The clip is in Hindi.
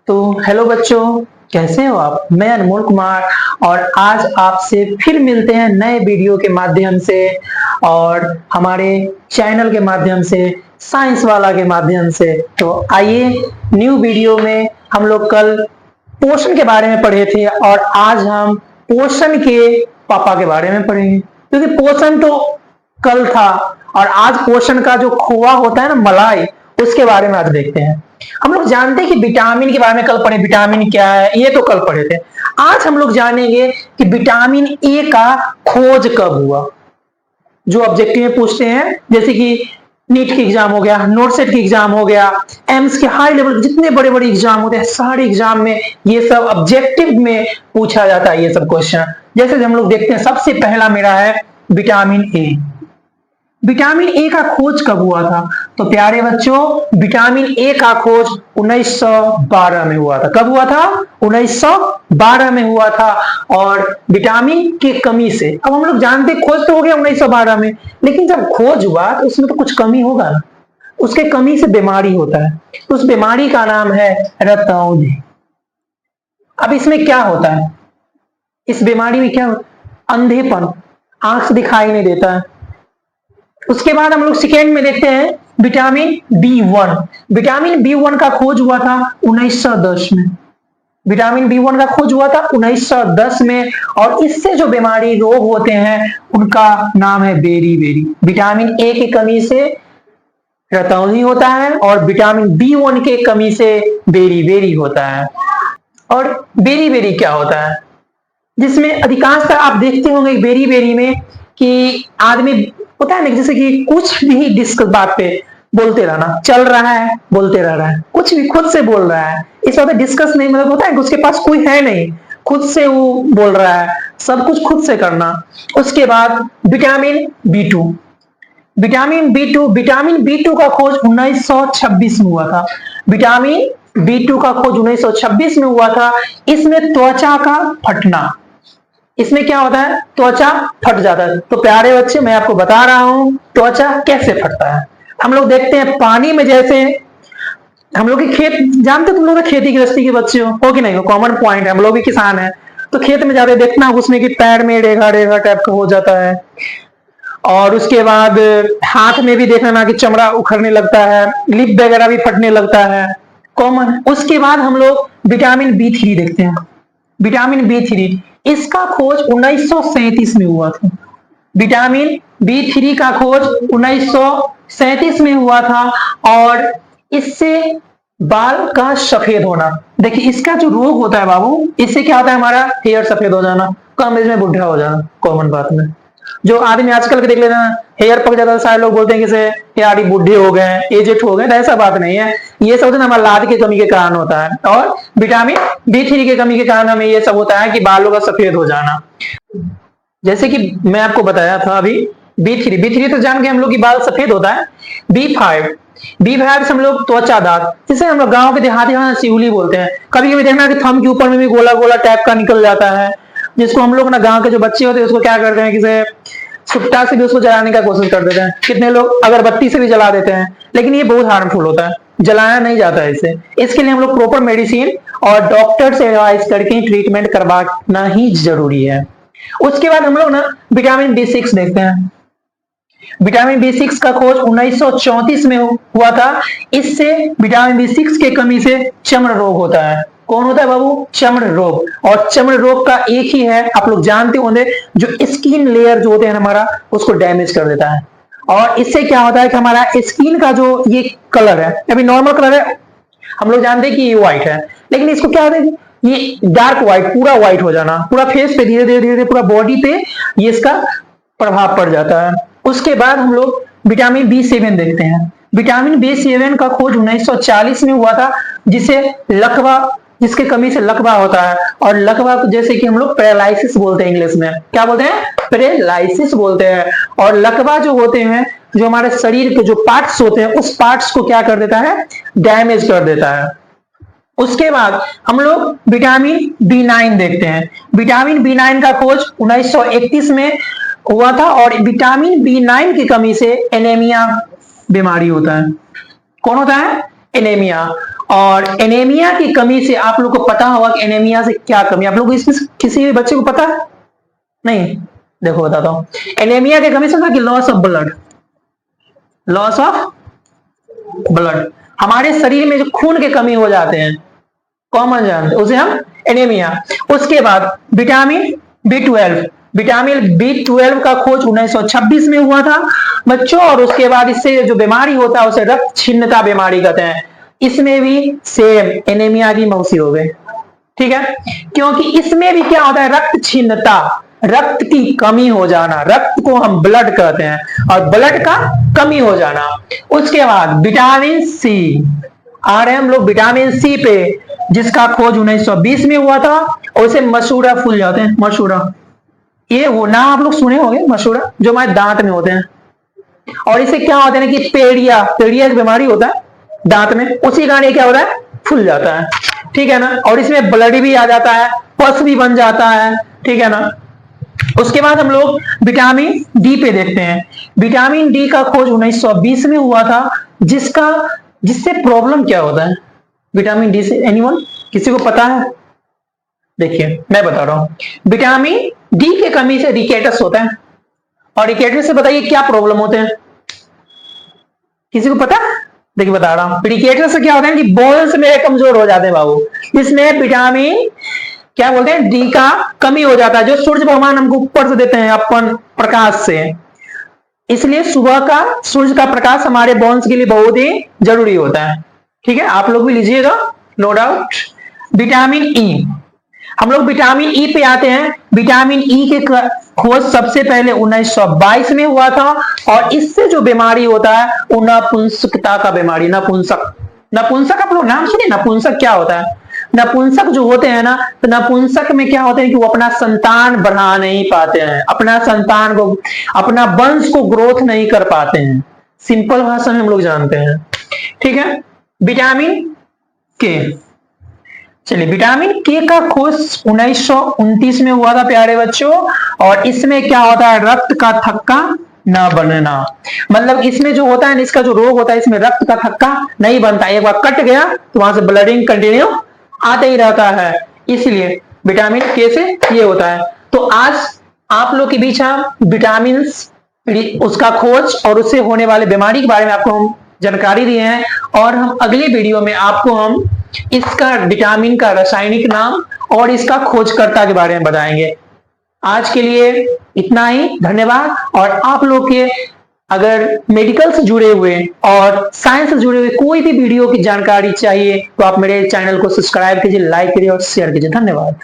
तो हेलो बच्चों, कैसे हो आप। मैं अनमोल कुमार और आज आपसे फिर मिलते हैं नए वीडियो के माध्यम से और हमारे चैनल के माध्यम से, साइंस वाला के माध्यम से। तो आइए, न्यू वीडियो में हम लोग कल पोषण के बारे में पढ़े थे और आज हम पोषण के पापा के बारे में पढ़ेंगे, क्योंकि पोषण तो कल था और आज पोषण का जो खोआ होता है ना, मलाई, उसके बारे में आज देखते हैं। हम लोग जानते हैं कि विटामिन के बारे में कल पढ़े, विटामिन क्या है ये तो कल पढ़े थे। आज हम लोग जानेंगे कि विटामिन ए का खोज कब हुआ। जो ऑब्जेक्टिव में पूछते हैं, जैसे कि नीट की एग्जाम हो गया, नोटसेट की एग्जाम हो गया, एम्स के हाई लेवल जितने बड़े बड़े एग्जाम होते हैं, सारे एग्जाम में ये सब ऑब्जेक्टिव में पूछा जाता है ये सब क्वेश्चन। जैसे हम लोग देखते हैं, सबसे पहला मेरा है विटामिन ए। विटामिन ए का खोज कब हुआ था? तो प्यारे बच्चों, विटामिन ए का खोज 1912 में हुआ था। कब हुआ था? 1912 में हुआ था। और विटामिन की कमी से, अब हम लोग जानते खोज तो हो गया 1912 में, लेकिन जब खोज हुआ तो उसमें तो कुछ कमी होगा ना, उसके कमी से बीमारी होता है। उस बीमारी का नाम है रतौंधी। अब इसमें क्या होता है, इस बीमारी में क्या होता है? अंधेपन, आंख दिखाई नहीं देता है। उसके बाद हम लोग सेकेंड में देखते हैं विटामिन बी1। विटामिन बी1 का खोज हुआ था 1910 में। विटामिन बी1 का खोज हुआ था 1910 में और इससे जो बीमारी रोग होते हैं उनका नाम है बेरी। विटामिन ए की कमी से रतौंधी होता है और विटामिन बी1 के कमी से बेरी होता है। और बेरी क्या होता है, जिसमें अधिकांशतः आप देखते होंगे बेरी में कि आदमी होता है ना, जैसे कि कुछ भी डिस्कस बात पे बोलते रहना, चल रहा है बोलते रह रहा है, कुछ भी खुद से बोल रहा है। इस बात डिस्कस नहीं, मतलब होता है उसके पास कोई है नहीं, खुद से वो बोल रहा है, सब कुछ खुद से करना। उसके बाद विटामिन बी2। विटामिन बी2 का खोज 1926 में हुआ था। विटामिन बी2 का खोज 1926 में हुआ था। इसमें त्वचा का फटना, इसमें क्या होता है, त्वचा फट जाता है। तो प्यारे बच्चे, मैं आपको बता रहा हूं त्वचा कैसे फटता है। हम लोग देखते हैं पानी में, जैसे हम लोग के खेत, जानते तुम लोग खेती गृहस्थी के बच्चे हो कि नहीं हो, कॉमन पॉइंट है, हम लोग भी किसान हैं। तो खेत में जाते देखना उसमें कि पैर में रेखा टाइप का हो जाता है और उसके बाद हाथ में भी देखना कि चमड़ा उखड़ने लगता है, लिप वगैरह भी फटने लगता है, कॉमन। उसके बाद हम लोग विटामिन बी3 देखते हैं। विटामिन बी3, इसका खोज 1937 में हुआ था। विटामिन बी3 का खोज 1937 में हुआ था और इससे बाल का सफेद होना। देखिए, इसका जो रोग होता है बाबू, इससे क्या होता है, हमारा हेयर सफेद हो जाना, कम एज में बुढ़ा हो जाना, कॉमन बात में। जो आदमी आजकल के देख लेना, हेयर पक जाता है, सारे लोग बोलते हैं कि यार बूढ़े हो गए, एजेड हो गए। ऐसा बात नहीं है, ये सब हमारे लाद की कमी के कारण होता है और विटामिन बी3 की कमी के कारण हमें ये सब होता है कि बालों का सफेद हो जाना। जैसे कि मैं आपको बताया था अभी, बी3 तो जान के हम लोग की बाल सफेद होता है। बी5 से हम लोग त्वचा दाग, जिसे हम लोग गांव के देहाती भाषा में सिहुली बोलते हैं। कभी कभी देखना कि थंब के ऊपर में भी गोला गोला टाइप का निकल जाता है, जिसको हम लोग ना, गांव के जो बच्चे होते हैं उसको क्या करते हैं, किसे सुट्टा से भी उसको जलाने का कोशिश कर देते हैं। कितने लोग अगरबत्ती से भी जला देते हैं, लेकिन ये बहुत हार्मफुल होता है, जलाया नहीं जाता है इसे। इसके लिए हम लोग प्रॉपर मेडिसिन और डॉक्टर से एडवाइस करके ट्रीटमेंट करवाना ही जरूरी है। उसके बाद हम लोग ना विटामिन बी6 देखते हैं। विटामिन बी6 का खोज 1934 में हुआ था। इससे विटामिन बी6 के कमी से चर्म रोग होता है। कौन होता है बाबू? चर्म रोग। और चर्म रोग का एक ही है, आप लोग जानते होंगे, जो स्किन लेयर जो होते हैं हमारा, उसको डैमेज कर देता है। और इससे क्या होता है कि हमारा स्किन का जो ये कलर है, अभी नॉर्मल कलर है, हम लोग जानते हैं कि ये व्हाइट है, लेकिन इसको क्या होता है, ये डार्क व्हाइट, पूरा व्हाइट हो जाना, पूरा फेस पे धीरे धीरे पूरा बॉडी पे ये इसका प्रभाव पड़ जाता है। उसके बाद हम लोग विटामिन बी7 देखते हैं। विटामिन बी7 का खोज 1940 में हुआ था, जिसके कमी से लकवा होता है। और लकवा जैसे कि हम लोग पैरालिसिस बोलते हैं, इंग्लिश में क्या बोलते हैं, पैरालिसिस बोलते हैं। और लकवा जो होते हैं, जो हमारे शरीर के जो पार्ट्स होते हैं, उस पार्ट्स को क्या कर देता है, डैमेज कर देता है। उसके बाद हम लोग विटामिन बी9 देखते हैं। विटामिन बी9 का खोज 1931 में हुआ था और विटामिन बी9 की कमी से एनीमिया बीमारी होता है। कौन होता है? एनीमिया। और एनीमिया की कमी से आप लोग को पता होगा कि एनीमिया से क्या कमी, आप लोग को इसमें किसी भी बच्चे को पता है? नहीं, देखो बताता हूं। एनीमिया की कमी से होता है कि loss of blood, loss of blood, हमारे शरीर में जो खून के कमी हो जाते हैं, कॉमन जानते उसे हम एनीमिया। उसके बाद विटामिन B12, विटामिन B12 का खोज 1926 में हुआ था बच्चों, और उसके बाद इससे जो बीमारी होता है उसे रक्त छिन्नता बीमारी कहते हैं। इसमें भी सेम एनीमिया की मौसी हो गई, ठीक है, क्योंकि इसमें भी क्या होता है, रक्त छिन्नता, रक्त की कमी हो जाना, रक्त को हम ब्लड कहते हैं, और ब्लड का कमी हो जाना। उसके बाद विटामिन सी, आ रहे हैं हम लोग विटामिन सी पे, जिसका खोज 1920 में हुआ था, और उसे मसूड़ा फूल जाते हैं, मसूड़ा, ये वो नाम आप लोग सुने होंगे, मसूड़ा, जो हमारे दांत में होते हैं। और इसे क्या होता है कि पेड़िया, पेड़िया की बीमारी होता है दांत में, उसी कारण क्या होता है, फूल जाता है, ठीक है ना। और इसमें ब्लड भी आ जाता है, पस भी बन जाता है, ठीक है ना। उसके बाद हम लोग विटामिन डी पे देखते हैं। विटामिन डी का खोज 1920 में हुआ था, जिससे प्रॉब्लम क्या होता है विटामिन डी से, एनीवन, किसी को पता है? देखिए मैं बता रहा हूं, विटामिन डी की कमी से रिकेटस होता है, और रिकेटस से बताइए क्या प्रॉब्लम होते हैं, किसी को पता? देखिए बता रहा हूं, रिकेटस से क्या होता है कि बोन्स मेरे कमजोर हो जाते हैं बाबू, इसमें विटामिन क्या बोलते हैं, डी का कमी हो जाता है, जो सूर्य भगवान हमको ऊपर से देते हैं अपन प्रकाश से, इसलिए सुबह का सूर्य का प्रकाश हमारे बोन्स के लिए बहुत ही जरूरी होता है, ठीक है, आप लोग भी लीजिएगा, नो डाउट। विटामिन ई, हम लोग विटामिन ई पे आते हैं। विटामिन ई के खोज सबसे पहले 1922 में हुआ था, और इससे जो बीमारी होता है वो नपुंसकता का बीमारी, नपुंसक, नपुंसक आप लोग नाम सुनिए, नपुंसक क्या होता है? नपुंसक जो होते हैं ना, तो नपुंसक में क्या होते हैं कि वो अपना संतान बढ़ा नहीं पाते हैं, अपना संतान को, अपना वंश को ग्रोथ नहीं कर पाते हैं, सिंपल भाषा में हम लोग जानते हैं, ठीक है। विटामिन के, चलिए विटामिन के का खोज 1929 में हुआ था प्यारे बच्चों, और इसमें क्या होता है, रक्त का थक्का न बनना, मतलब इसमें जो होता है, इसका जो रोग होता है, इसमें रक्त का थक्का नहीं बनता, एक बार कट गया तो वहां से ब्लडिंग कंटिन्यू आते ही रहता है, इसलिए विटामिन के से ये होता है। तो आज आप लोग के बीच हम विटामिन उसका खोज और उससे होने वाले बीमारी के बारे में आपको हम जानकारी दिए हैं, और हम अगले वीडियो में आपको हम इसका विटामिन का रासायनिक नाम और इसका खोजकर्ता के बारे में बताएंगे। आज के लिए इतना ही, धन्यवाद। और आप लोग के अगर मेडिकल से जुड़े हुए और साइंस से जुड़े हुए कोई भी वीडियो की जानकारी चाहिए तो आप मेरे चैनल को सब्सक्राइब कीजिए, लाइक कीजिए और शेयर कीजिए। धन्यवाद।